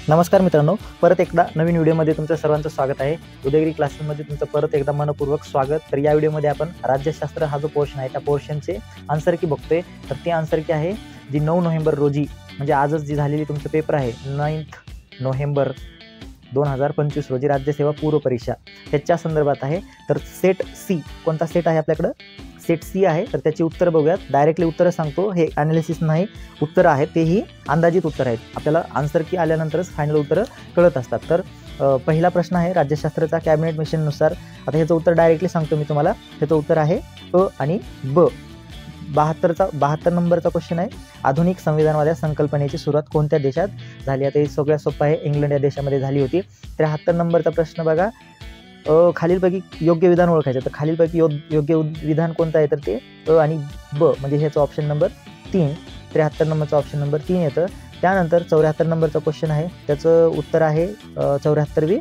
नमस्कार मित्रांनो, परत एकदा नवीन व्हिडिओमध्ये तुमचं सर्वांचं स्वागत आहे. उदयगिरी क्लासेसमध्ये तुमचं परत एकदा मनपूर्वक स्वागत. तर या व्हिडिओमध्ये आपण राज्यशास्त्र हा जो पोर्शन आहे त्या पोर्शनचे आन्सर की बघतोय. तर ती आन्सर की आहे जी 9 नोव्हेंबर रोजी म्हणजे आजच जी झालेली तुमचं पेपर आहे 9 नोव्हेंबर 2025 रोजी राज्यसेवा पूर्व परीक्षा त्याच्या संदर्भात आहे. तर सेट सी कोणता सेट आहे आपल्याकडं? सेट सी आहे. तर त्याची उत्तर बघूयात. डायरेक्टली उत्तरं सांगतो, हे ॲनालिसिस नाही, उत्तरं आहेत तेही अंदाजित उत्तर आहेत. आपल्याला आन्सर की आल्यानंतरच फायनल उत्तरं कळत असतात. तर पहिला प्रश्न आहे राज्यशास्त्राचा कॅबिनेट मिशननुसार. आता ह्याचं उत्तर डायरेक्टली सांगतो मी तुम्हाला. ह्याचं उत्तर आहे अ आणि ब. 72 नंबरचा क्वेश्चन आहे. आधुनिक संविधानवाद्या संकल्पनेची सुरुवात कोणत्या देशात झाली? आता हे सगळ्यात सोपं आहे, इंग्लंड या देशामध्ये झाली होती. 73 नंबरचा प्रश्न बघा. खालीलपैकी योग्य विधान ओळखायचं. तर खालीलपैकी योग्य विधान कोणतं आहे? तर ते अ आणि ब म्हणजे ह्याचं ऑप्शन नंबर 3. 73 नंबरचं ऑप्शन नंबर 3 येतं. त्यानंतर 74 नंबरचा क्वेश्चन आहे. त्याचं उत्तर आहे 74वी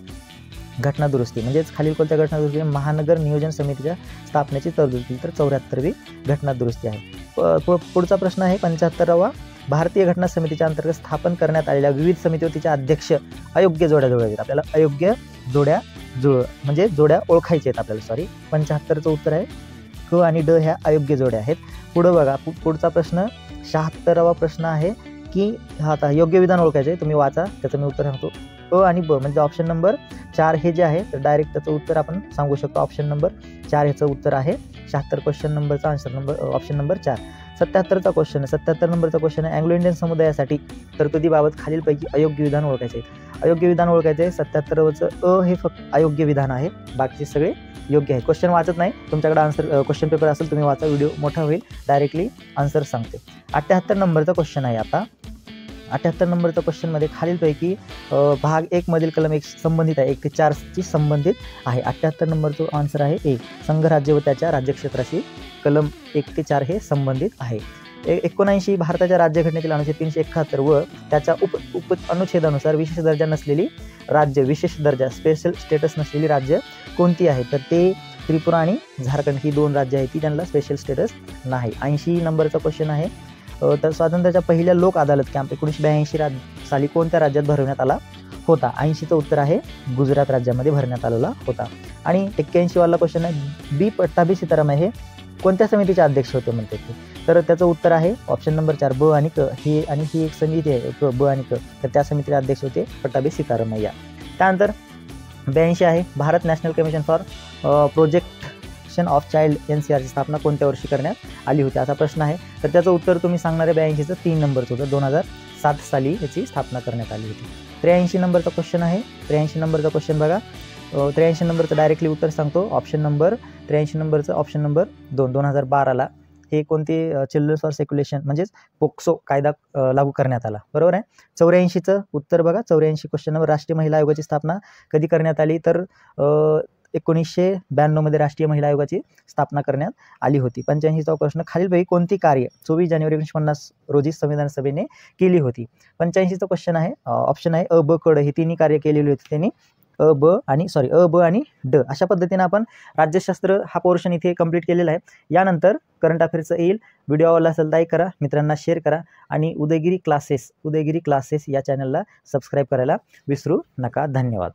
घटना दुरुस्ती. म्हणजेच खालील कोणत्या घटना दुरुस्ती? महानगर नियोजन समितीच्या स्थापनेची तरतूद केली. तर 74वी घटना दुरुस्ती आहे. पुढचा प्रश्न आहे 75वा. भारतीय घटना समितीच्या अंतर्गत स्थापन करण्यात आलेल्या विविध समितीच्या अध्यक्ष अयोग्य जोड्या जुळवायच्या. आपल्याला अयोग्य जोड्या म्हणजे जोड्या ओळखायच्या आहेत आपल्याला. 75चं उत्तर आहे क आणि ड ह्या अयोग्य जोड्या आहेत. पुढं बघा, पुढचा प्रश्न 76वा प्रश्न आहे की हा आता योग्य विधान ओळखायचे. तुम्ही वाचा, त्याचं मी उत्तर सांगतो. अ आणि ब म्हणजे ऑप्शन नंबर 4 हे जे आहे तर डायरेक्ट त्याचं उत्तर आपण सांगू शकतो. ऑप्शन नंबर 4 ह्याचं उत्तर आहे. 76 क्वेश्चन नंबरचा आन्सर नंबर ऑप्शन नंबर 4. 77चा क्वेश्चन आहे. 77 नंबरचा क्वेश्चन आहे अँग्लो इंडियन समुदायासाठी तरतुदीबाबत खालीलपैकी अयोग्य विधान ओळखायचे. अयोग्य विधान ओळखायचे आहे. 77वचं अ हे फक्त अयोग्य विधान आहे, बाकीचे सगळे योग्य आहे. क्वेश्चन वाचत नाही, तुमच्याकडे आन्सर क्वेश्चन पेपर असेल तुम्ही वाचा, व्हिडिओ मोठा होईल, डायरेक्टली आन्सर सांगते. 78 नंबरचा क्वेश्चन आहे. आता 78 नंबरच्या क्वेश्चनमध्ये खालीलपैकी भाग 1 मधील कलम 1 संबंधित आहे. 1 ते 4 ची संबंधित आहे. 78 नंबरचं आन्सर आहे 1. संघराज्य व त्याच्या राज्यक्षेत्राशी कलम 1 ते 4 हे संबंधित आहे. 79 भारताच्या राज्यघटनेतील अनुच्छेद 371 व त्याच्या उप अनुच्छेदानुसार विशेष दर्जा नसलेली राज्य, विशेष दर्जा स्पेशल स्टेटस नसलेली राज्य कोणती आहे? तर ते त्रिपुरा आणि झारखंड ही 2 राज्य आहेत, ती त्यांना स्पेशल स्टेटस नाही. 80 नंबरचा क्वेश्चन आहे. तर स्वातंत्र्याच्या पहिल्या लोक अदालत कॅम्प 1982 साली कोणत्या राज्यात भरवण्यात आला होता? 80चं उत्तर आहे गुजरात राज्यामध्ये भरण्यात आलेला होता. आणि 81 वाला क्वेश्चन आहे बी. पट्टाभी सीताराम हे कोणत्या समितीचे अध्यक्ष होते म्हणते ते? तर त्याचं उत्तर आहे ऑप्शन नंबर 4 ब आणि क. ही एक समिती आहे क, ब आणि क, तर त्या समितीचे अध्यक्ष होते पट्टाभी सीतारामय्या. त्यानंतर 82 आहे Bharat national commission for projection of child NCRची स्थापना कोणत्या वर्षी करण्यात आली होती असा प्रश्न आहे. तर त्याचं उत्तर तुम्ही सांगणारे 82चं 3 नंबरचं होतं. 2007 साली याची स्थापना करण्यात आली होती. 83 नंबरचा क्वेश्चन आहे. 83 नंबरचा क्वेश्चन बघा. 83 नंबरचं डायरेक्टली उत्तर सांगतो. ऑप्शन नंबर 83 नंबरचं ऑप्शन नंबर 2. 2012ला हे कोणते चिल्ड्रन्स फॉर सेक्युलेशन म्हणजेच पोक्सो कायदा लागू करण्यात आला, बरोबर आहे. 84चं उत्तर बघा. 84 क्वेश्चन नंबर राष्ट्रीय महिला आयोगाची स्थापना कधी करण्यात आली? तर 1992 मध्ये राष्ट्रीय महिला आयोगाची स्थापना करण्यात आली होती. 85चा प्रश्न खालीलपैकी कोणती कार्य 24 जानेवारी 1950 रोजी संविधान सभेने केली होती? 85चा क्वेश्चन आहे. ऑप्शन आहे अ, ब, क, ड ही तिन्ही कार्य केलेली होती त्यांनी. अ, ब आणि ड अशा पद्धतीने आपण राज्यशास्त्र हा पोर्शन इथे कंप्लीट केलेला आहे. यानंतर करंट अफेअर्सचं येईल. व्हिडिओ आवडला असेल लाईक करा, मित्रांना शेअर करा आणि उदयगिरी क्लासेस या चॅनलला सबस्क्राईब करायला विसरू नका. धन्यवाद.